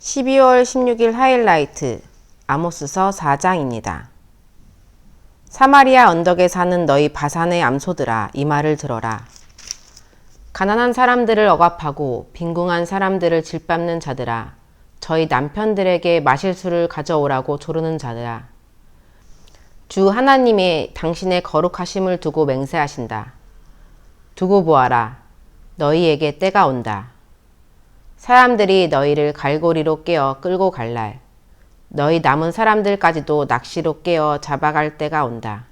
(12월 16일) 하이라이트 아모스서 4장입니다. 사마리아 언덕에 사는 너희 바산의 암소들아, 이 말을 들어라. 가난한 사람들을 억압하고 빈궁한 사람들을 질밟는 자들아, 저희 남편들에게 마실 수를 가져오라고 조르는 자들아, 주 하나님의 당신의 거룩하심을 두고 맹세하신다. 두고 보아라, 너희에게 때가 온다. 사람들이 너희를 갈고리로 깨어 끌고 갈 날, 너희 남은 사람들까지도 낚시로 깨어 잡아갈 때가 온다.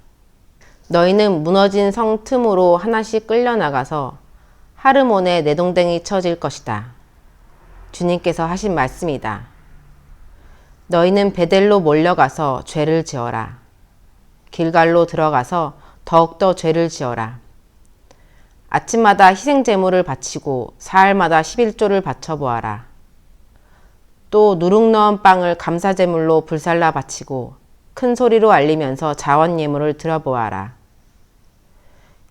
너희는 무너진 성 틈으로 하나씩 끌려나가서 하르몬에 내동댕이 쳐질 것이다. 주님께서 하신 말씀이다. 너희는 베델로 몰려가서 죄를 지어라. 길갈로 들어가서 더욱더 죄를 지어라. 아침마다 희생 제물을 바치고 사흘마다 11조를 바쳐보아라. 또 누룩 넣은 빵을 감사 제물로 불살라 바치고 큰 소리로 알리면서 자원 예물을 드려보아라.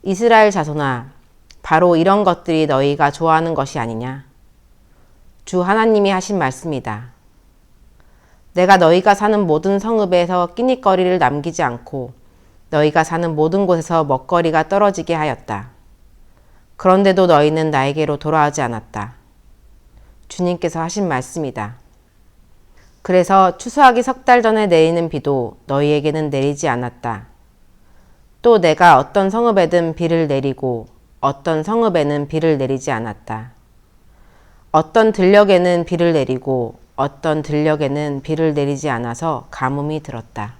이스라엘 자손아, 바로 이런 것들이 너희가 좋아하는 것이 아니냐? 주 하나님이 하신 말씀이다. 내가 너희가 사는 모든 성읍에서 끼니거리를 남기지 않고 너희가 사는 모든 곳에서 먹거리가 떨어지게 하였다. 그런데도 너희는 나에게로 돌아오지 않았다. 주님께서 하신 말씀이다. 그래서 추수하기 3달 전에 내리는 비도 너희에게는 내리지 않았다. 또 내가 어떤 성읍에든 비를 내리고 어떤 성읍에는 비를 내리지 않았다. 어떤 들녘에는 비를 내리고 어떤 들녘에는 비를 내리지 않아서 가뭄이 들었다.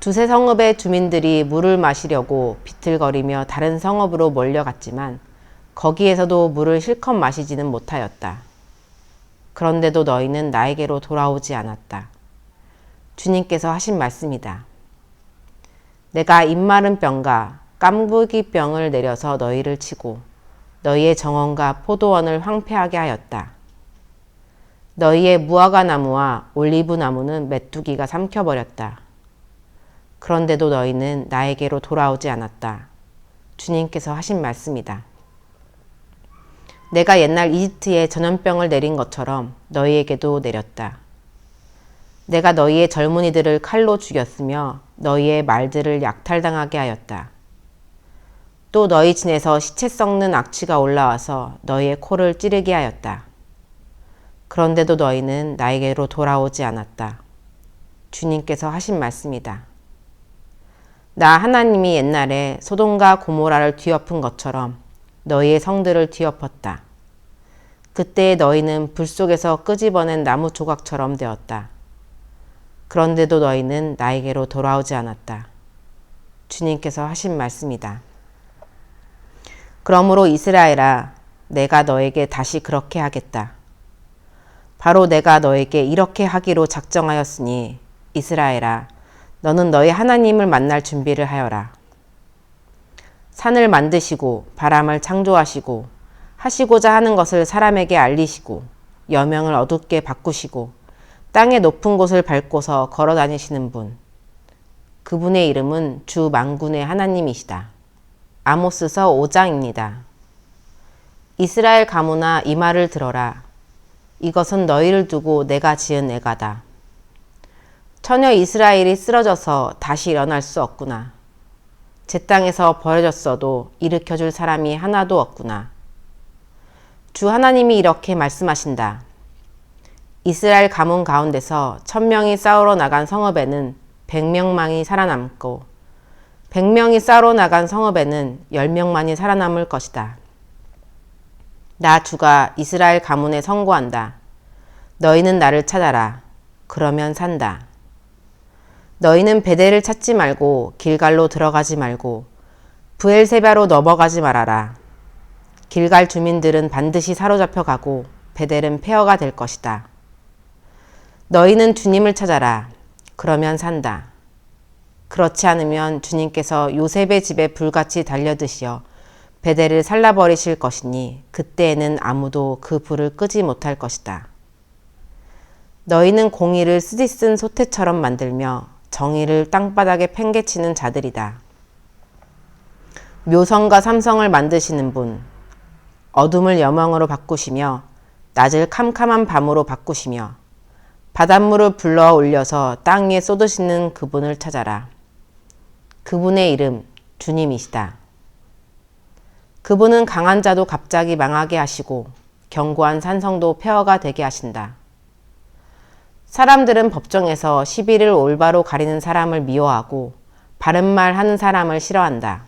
두세 성읍의 주민들이 물을 마시려고 비틀거리며 다른 성읍으로 몰려갔지만 거기에서도 물을 실컷 마시지는 못하였다. 그런데도 너희는 나에게로 돌아오지 않았다. 주님께서 하신 말씀이다. 내가 입마른 병과 깜부기 병을 내려서 너희를 치고 너희의 정원과 포도원을 황폐하게 하였다. 너희의 무화과 나무와 올리브 나무는 메뚜기가 삼켜버렸다. 그런데도 너희는 나에게로 돌아오지 않았다. 주님께서 하신 말씀이다. 내가 옛날 이집트에 전염병을 내린 것처럼 너희에게도 내렸다. 내가 너희의 젊은이들을 칼로 죽였으며 너희의 말들을 약탈당하게 하였다. 또 너희 진에서 시체 썩는 악취가 올라와서 너희의 코를 찌르게 하였다. 그런데도 너희는 나에게로 돌아오지 않았다. 주님께서 하신 말씀이다. 나 하나님이 옛날에 소돔과 고모라를 뒤엎은 것처럼 너희의 성들을 뒤엎었다. 그때 너희는 불 속에서 끄집어낸 나무 조각처럼 되었다. 그런데도 너희는 나에게로 돌아오지 않았다. 주님께서 하신 말씀이다. 그러므로 이스라엘아, 내가 너에게 다시 그렇게 하겠다. 바로 내가 너에게 이렇게 하기로 작정하였으니 이스라엘아, 너는 너희 하나님을 만날 준비를 하여라. 산을 만드시고 바람을 창조하시고 하시고자 하는 것을 사람에게 알리시고 여명을 어둡게 바꾸시고 땅의 높은 곳을 밟고서 걸어 다니시는 분. 그분의 이름은 주 만군의 하나님이시다. 아모스서 5장입니다. 이스라엘 가문아, 이 말을 들어라. 이것은 너희를 두고 내가 지은 애가다. 처녀 이스라엘이 쓰러져서 다시 일어날 수 없구나. 제 땅에서 버려졌어도 일으켜줄 사람이 하나도 없구나. 주 하나님이 이렇게 말씀하신다. 이스라엘 가문 가운데서 1000명이 싸우러 나간 성읍에는 100명만이 살아남고 100명이 싸우러 나간 성읍에는 10명만이 살아남을 것이다. 나 주가 이스라엘 가문에 선고한다. 너희는 나를 찾아라. 그러면 산다. 너희는 베델을 찾지 말고 길갈로 들어가지 말고 브엘세바로 넘어가지 말아라. 길갈 주민들은 반드시 사로잡혀 가고 베델은 폐허가 될 것이다. 너희는 주님을 찾아라. 그러면 산다. 그렇지 않으면 주님께서 요셉의 집에 불같이 달려드시어 베델을 살라버리실 것이니 그때에는 아무도 그 불을 끄지 못할 것이다. 너희는 공의를 쓰디쓴 소태처럼 만들며 정의를 땅바닥에 팽개치는 자들이다. 묘성과 삼성을 만드시는 분, 어둠을 여망으로 바꾸시며 낮을 캄캄한 밤으로 바꾸시며 바닷물을 불러 올려서 땅 위에 쏟으시는 그분을 찾아라. 그분의 이름 주님이시다. 그분은 강한 자도 갑자기 망하게 하시고 견고한 산성도 폐허가 되게 하신다. 사람들은 법정에서 시비를 올바로 가리는 사람을 미워하고 바른 말 하는 사람을 싫어한다.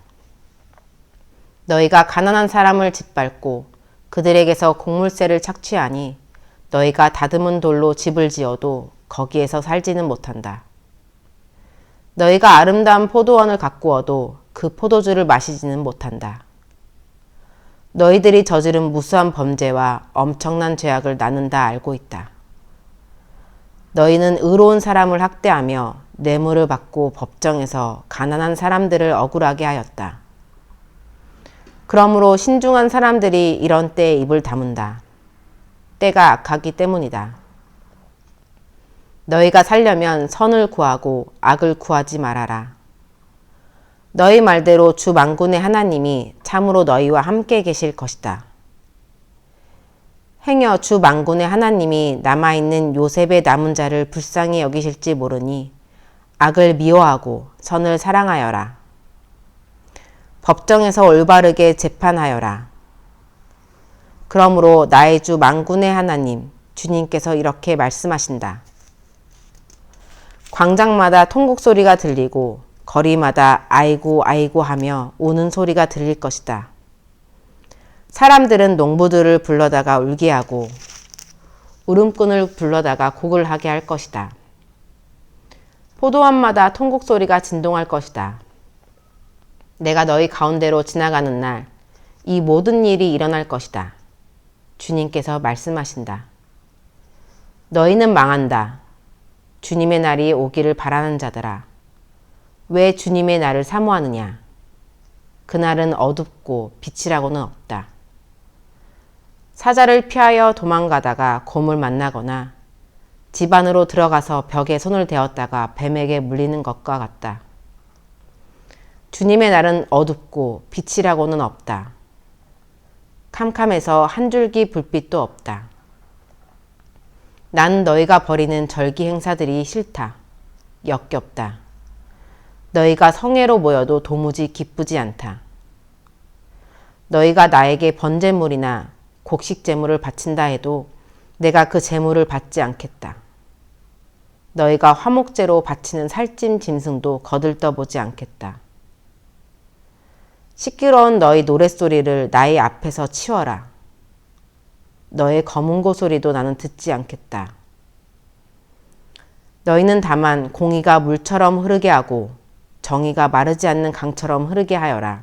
너희가 가난한 사람을 짓밟고 그들에게서 곡물세를 착취하니 너희가 다듬은 돌로 집을 지어도 거기에서 살지는 못한다. 너희가 아름다운 포도원을 가꾸어도 그 포도주를 마시지는 못한다. 너희들이 저지른 무수한 범죄와 엄청난 죄악을 나는 다 알고 있다. 너희는 의로운 사람을 학대하며 뇌물을 받고 법정에서 가난한 사람들을 억울하게 하였다. 그러므로 신중한 사람들이 이런 때에 입을 다문다. 때가 악하기 때문이다. 너희가 살려면 선을 구하고 악을 구하지 말아라. 너희 말대로 주 만군의 하나님이 참으로 너희와 함께 계실 것이다. 행여 주 만군의 하나님이 남아있는 요셉의 남은 자를 불쌍히 여기실지 모르니 악을 미워하고 선을 사랑하여라. 법정에서 올바르게 재판하여라. 그러므로 나의 주 만군의 하나님 주님께서 이렇게 말씀하신다. 광장마다 통곡 소리가 들리고 거리마다 아이고 아이고 하며 우는 소리가 들릴 것이다. 사람들은 농부들을 불러다가 울게 하고 울음꾼을 불러다가 곡을 하게 할 것이다. 포도원마다 통곡 소리가 진동할 것이다. 내가 너희 가운데로 지나가는 날 이 모든 일이 일어날 것이다. 주님께서 말씀하신다. 너희는 망한다. 주님의 날이 오기를 바라는 자들아. 왜 주님의 날을 사모하느냐? 그날은 어둡고 빛이라고는 없다. 사자를 피하여 도망가다가 곰을 만나거나 집 안으로 들어가서 벽에 손을 대었다가 뱀에게 물리는 것과 같다. 주님의 날은 어둡고 빛이라고는 없다. 캄캄해서 한 줄기 불빛도 없다. 난 너희가 벌이는 절기 행사들이 싫다. 역겹다. 너희가 성회로 모여도 도무지 기쁘지 않다. 너희가 나에게 번제물이나 곡식제물을 바친다 해도 내가 그 제물을 받지 않겠다. 너희가 화목제로 바치는 살찜 짐승도 거들떠보지 않겠다. 시끄러운 너희 노랫소리를 나의 앞에서 치워라. 너의 검은고 소리도 나는 듣지 않겠다. 너희는 다만 공의가 물처럼 흐르게 하고 정의가 마르지 않는 강처럼 흐르게 하여라.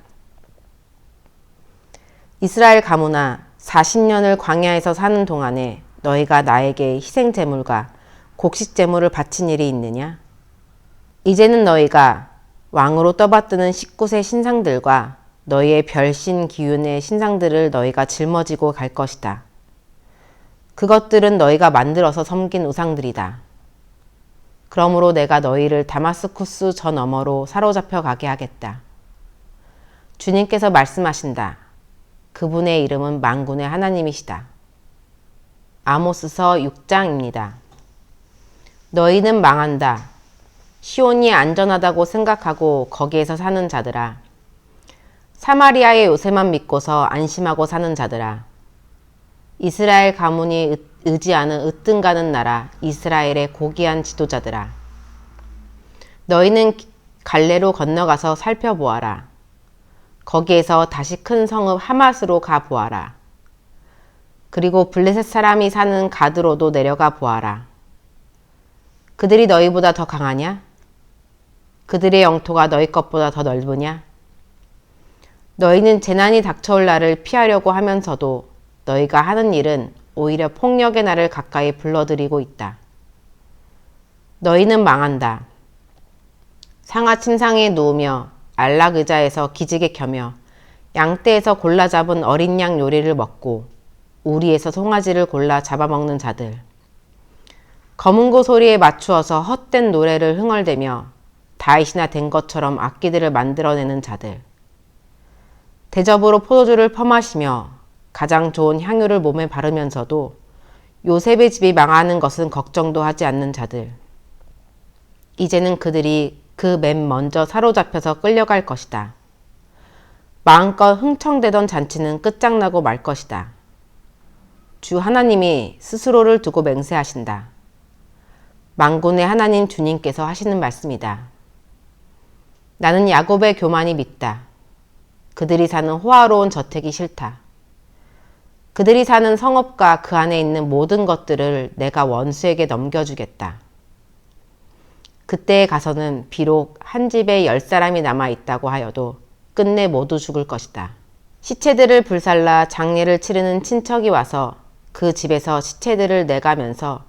이스라엘 가문아, 40년을 광야에서 사는 동안에 너희가 나에게 희생제물과 곡식제물을 바친 일이 있느냐? 이제는 너희가 왕으로 떠받드는 19세 신상들과 너희의 별신 기운의 신상들을 너희가 짊어지고 갈 것이다. 그것들은 너희가 만들어서 섬긴 우상들이다. 그러므로 내가 너희를 다마스쿠스 저 너머로 사로잡혀 가게 하겠다. 주님께서 말씀하신다. 그분의 이름은 만군의 하나님이시다. 아모스서 6장입니다. 너희는 망한다. 시온이 안전하다고 생각하고 거기에서 사는 자들아. 사마리아의 요새만 믿고서 안심하고 사는 자들아. 이스라엘 가문이 의지하는 으뜸가는 나라 이스라엘의 고귀한 지도자들아. 너희는 갈레로 건너가서 살펴보아라. 거기에서 다시 큰 성읍 하맛으로 가 보아라. 그리고 블레셋 사람이 사는 가드로도 내려가 보아라. 그들이 너희보다 더 강하냐? 그들의 영토가 너희 것보다 더 넓으냐? 너희는 재난이 닥쳐올 날을 피하려고 하면서도 너희가 하는 일은 오히려 폭력의 날을 가까이 불러들이고 있다. 너희는 망한다. 상하 침상에 누우며 안락 의자에서 기지개 켜며 양떼에서 골라 잡은 어린 양 요리를 먹고 우리에서 송아지를 골라 잡아먹는 자들. 검은고 소리에 맞추어서 헛된 노래를 흥얼대며 다윗이나 된 것처럼 악기들을 만들어내는 자들. 대접으로 포도주를 퍼마시며 가장 좋은 향유를 몸에 바르면서도 요셉의 집이 망하는 것은 걱정도 하지 않는 자들. 이제는 그들이 그 맨 먼저 사로잡혀서 끌려갈 것이다. 마음껏 흥청대던 잔치는 끝장나고 말 것이다. 주 하나님이 스스로를 두고 맹세하신다. 만군의 하나님 주님께서 하시는 말씀이다. 나는 야곱의 교만이 밉다. 그들이 사는 호화로운 저택이 싫다. 그들이 사는 성읍과 그 안에 있는 모든 것들을 내가 원수에게 넘겨주겠다. 그때에 가서는 비록 한 집에 10사람이 남아있다고 하여도 끝내 모두 죽을 것이다. 시체들을 불살라 장례를 치르는 친척이 와서 그 집에서 시체들을 내가면서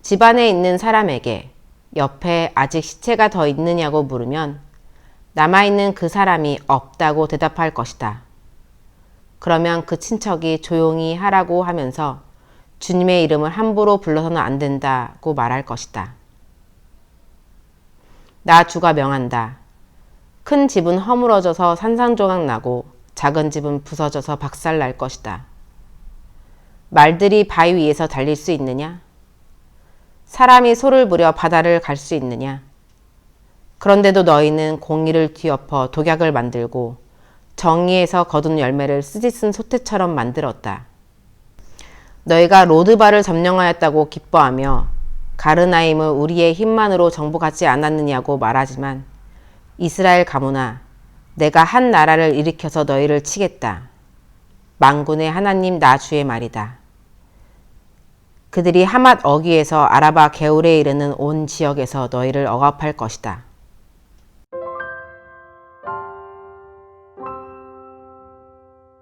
집안에 있는 사람에게 옆에 아직 시체가 더 있느냐고 물으면 남아있는 그 사람이 없다고 대답할 것이다. 그러면 그 친척이 조용히 하라고 하면서 주님의 이름을 함부로 불러서는 안 된다고 말할 것이다. 나 주가 명한다. 큰 집은 허물어져서 산산조각 나고 작은 집은 부서져서 박살날 것이다. 말들이 바위 위에서 달릴 수 있느냐? 사람이 소를 부려 바다를 갈 수 있느냐? 그런데도 너희는 공의를 뒤엎어 독약을 만들고 정의에서 거둔 열매를 쓰디쓴 소태처럼 만들었다. 너희가 로드바를 점령하였다고 기뻐하며 가르나임을 우리의 힘만으로 정복하지 않았느냐고 말하지만 이스라엘 가문아, 내가 한 나라를 일으켜서 너희를 치겠다. 만군의 하나님 나 주의 말이다. 그들이 하맛 어귀에서 아라바 게울에 이르는 온 지역에서 너희를 억압할 것이다.